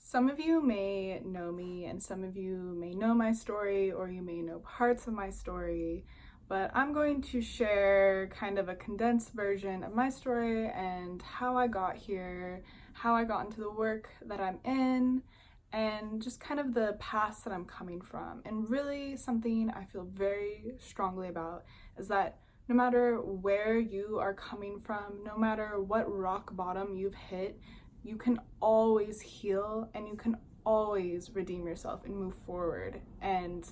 Some of you may know me and some of you may know my story or you may know parts of my story, but I'm going to share kind of a condensed version of my story and how I got here, how I got into the work that I'm in, and just kind of the past that I'm coming from. And really something I feel very strongly about is that no matter where you are coming from, no matter what rock bottom you've hit, you can always heal and you can always redeem yourself and move forward. And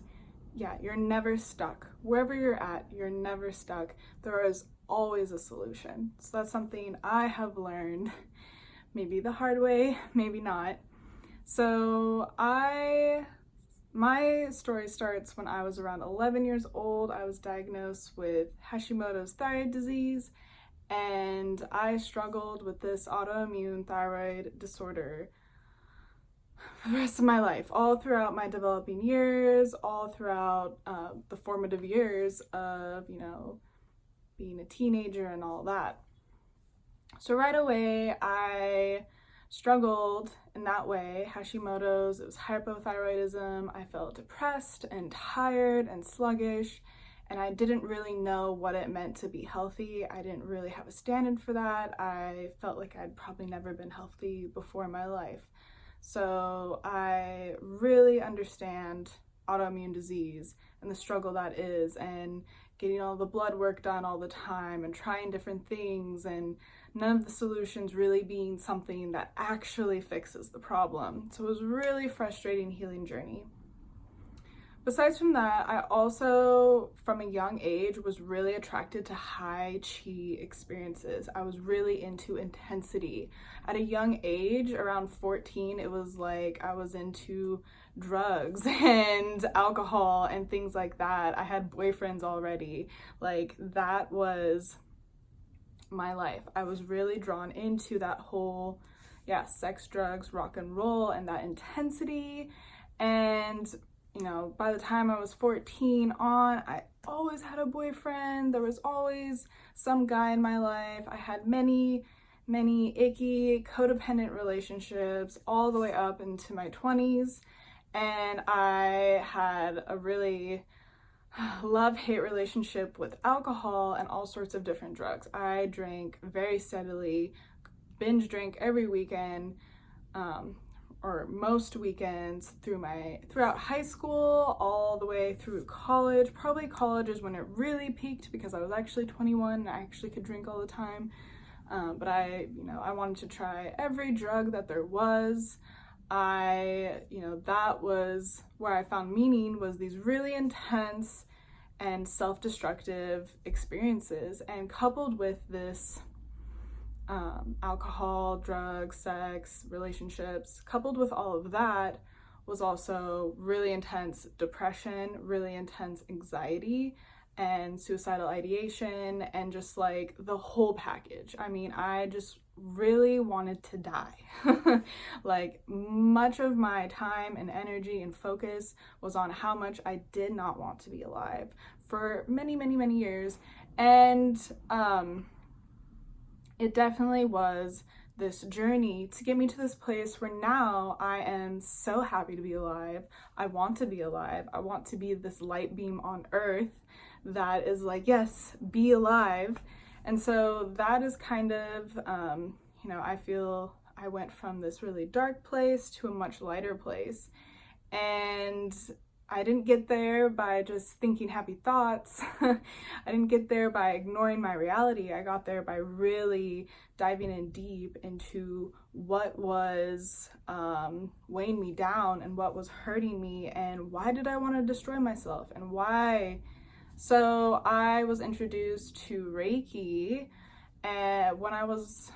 yeah, you're never stuck. Wherever you're at, you're never stuck. There is always a solution. So that's something I have learned, maybe the hard way, maybe not. So my story starts when I was around 11 years old. I was diagnosed with Hashimoto's thyroid disease, and I struggled with this autoimmune thyroid disorder for the rest of my life, all throughout my developing years, all throughout the formative years of, being a teenager and all that. So right away, I struggled in that way. Hashimoto's, it was hypothyroidism. I felt depressed and tired and sluggish, and I didn't really know what it meant to be healthy. I didn't really have a standard for that. I felt like I'd probably never been healthy before in my life. So I really understand autoimmune disease and the struggle that is, and getting all the blood work done all the time and trying different things, and none of the solutions really being something that actually fixes the problem. So it was a really frustrating healing journey. Besides from that, I also, from a young age, was really attracted to high chi experiences. I was really into intensity. At a young age, around 14, it was like I was into drugs and alcohol and things like that. I had boyfriends already. Like, that was my life. I was really drawn into that whole, sex, drugs, rock and roll, and that intensity. And by the time I was 14 on, I always had a boyfriend. There was always some guy in my life. I had many icky codependent relationships all the way up into my 20s. And I had a really love-hate relationship with alcohol and all sorts of different drugs. I drank very steadily, binge drank every weekend, or most weekends throughout high school, all the way through college. Probably college is when it really peaked because I was actually 21 and I actually could drink all the time. But I wanted to try every drug that there was. That was where I found meaning, was these really intense and self-destructive experiences, and coupled with this alcohol, drugs, sex, relationships, coupled with all of that was also really intense depression, really intense anxiety, and suicidal ideation, and just like the whole package. I mean, I just really wanted to die. Like, much of my time and energy and focus was on how much I did not want to be alive for many years. And it definitely was this journey to get me to this place where now I am so happy to be alive. I want to be alive. I want to be this light beam on earth that is like, yes, be alive. And so that is kind of, I feel I went from this really dark place to a much lighter place. And I didn't get there by just thinking happy thoughts. I didn't get there by ignoring my reality. I got there by really diving in deep into what was weighing me down and what was hurting me, and why did I want to destroy myself, and why. So I was introduced to Reiki when I was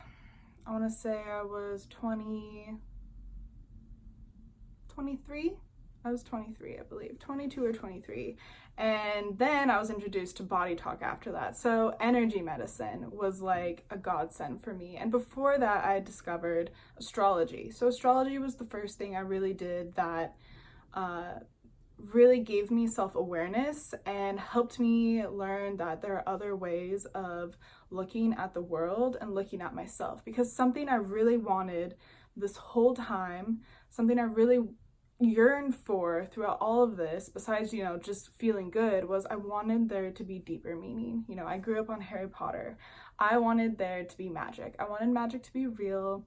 23. I was 23, I believe, 22 or 23. And then I was introduced to Body Talk after that. So energy medicine was like a godsend for me. And before that, I discovered astrology. So astrology was the first thing I really did that really gave me self-awareness and helped me learn that there are other ways of looking at the world and looking at myself. Because something I really wanted this whole time, something I really yearned for throughout all of this, besides, just feeling good, was I wanted there to be deeper meaning. I grew up on Harry Potter. I wanted there to be magic. I wanted magic to be real.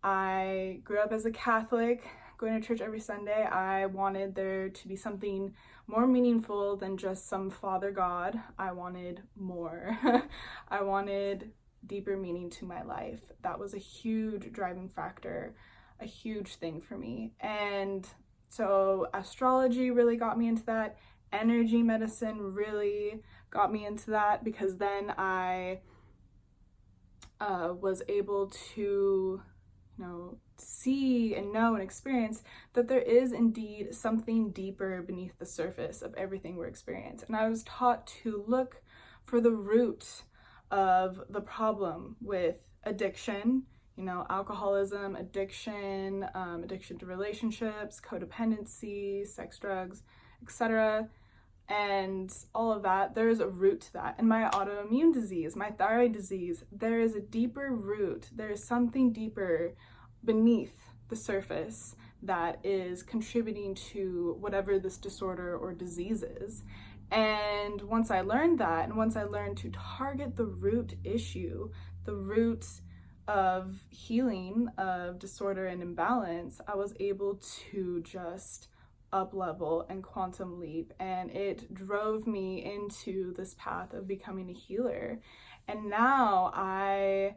I grew up as a Catholic, going to church every Sunday. I wanted there to be something more meaningful than just some father god. I wanted more. I wanted deeper meaning to my life. That was a huge driving factor, a huge thing for me. And so astrology really got me into that. Energy medicine really got me into that, because then I was able to, see and know and experience that there is indeed something deeper beneath the surface of everything we're experiencing. And I was taught to look for the root of the problem with addiction, alcoholism, addiction, addiction to relationships, codependency, sex, drugs, etc. And all of that. There is a root to that. And my autoimmune disease, my thyroid disease, there is a deeper root. There is something deeper beneath the surface that is contributing to whatever this disorder or disease is. And once I learned that, and once I learned to target the root issue, the root of healing of disorder and imbalance, I was able to just up level and quantum leap, and it drove me into this path of becoming a healer. And now I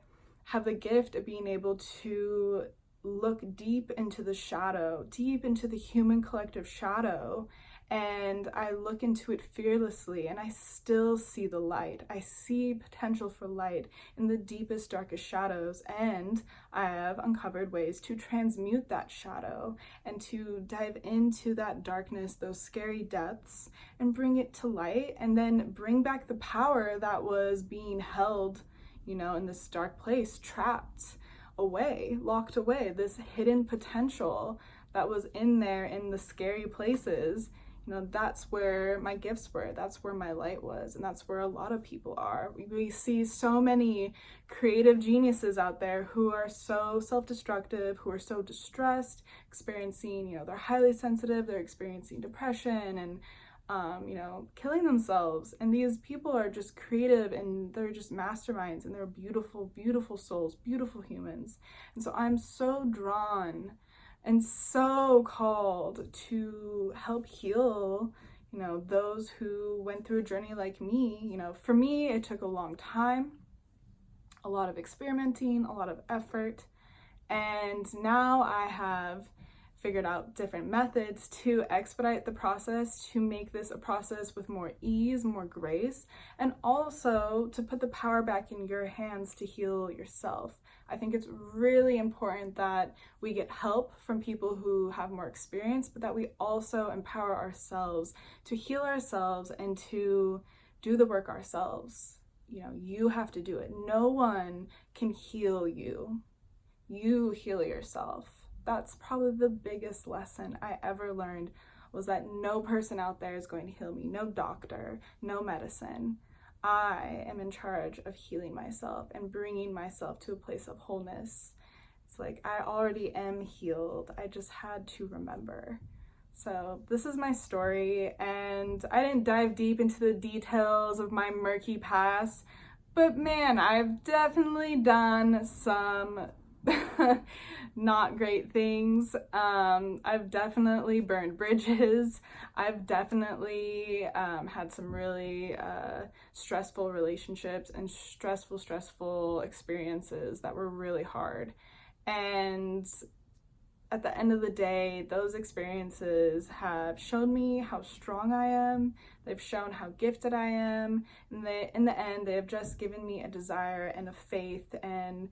have the gift of being able to look deep into the shadow, deep into the human collective shadow, and I look into it fearlessly, and I still see the light. I see potential for light in the deepest, darkest shadows, and I have uncovered ways to transmute that shadow and to dive into that darkness, those scary depths, and bring it to light, and then bring back the power that was being held, in this dark place, trapped away, locked away, this hidden potential that was in there in the scary places. That's where my gifts were, that's where my light was, and that's where a lot of people are. We see so many creative geniuses out there who are so self-destructive, who are so distressed, experiencing, they're highly sensitive, they're experiencing depression and, killing themselves. And these people are just creative, and they're just masterminds, and they're beautiful, beautiful souls, beautiful humans. And so I'm so drawn and so called to help heal, those who went through a journey like me. For me, it took a long time, a lot of experimenting, a lot of effort, and now I have figured out different methods to expedite the process, to make this a process with more ease, more grace, and also to put the power back in your hands to heal yourself. I think it's really important that we get help from people who have more experience, but that we also empower ourselves to heal ourselves and to do the work ourselves. You have to do it. No one can heal you. You heal yourself. That's probably the biggest lesson I ever learned, was that no person out there is going to heal me. No doctor, no medicine. I am in charge of healing myself and bringing myself to a place of wholeness. It's like I already am healed. I just had to remember. So this is my story, and I didn't dive deep into the details of my murky past, but man, I've definitely done some not great things. I've definitely burned bridges. I've definitely had some really stressful relationships and stressful experiences that were really hard. And at the end of the day, those experiences have shown me how strong I am. They've shown how gifted I am. And in the end, they have just given me a desire and a faith and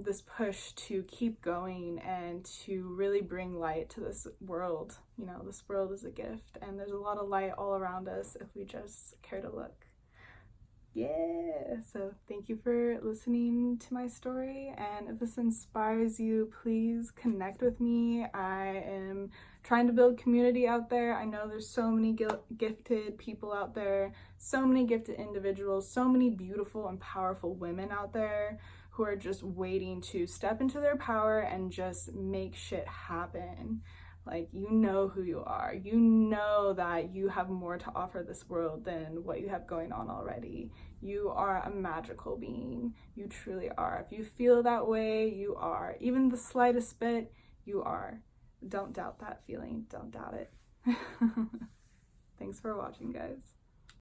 this push to keep going and to really bring light to this world. This world is a gift, and there's a lot of light all around us if we just care to look. Yeah, so thank you for listening to my story, and if this inspires you, please connect with me. I am trying to build community out there. I know there's so many gifted people out there, so many gifted individuals, so many beautiful and powerful women out there who are just waiting to step into their power and just make shit happen. Like, you know who you are. You know that you have more to offer this world than what you have going on already. You are a magical being. You truly are. If you feel that way, you are. Even the slightest bit, you are. Don't doubt that feeling. Don't doubt it. Thanks for watching, guys.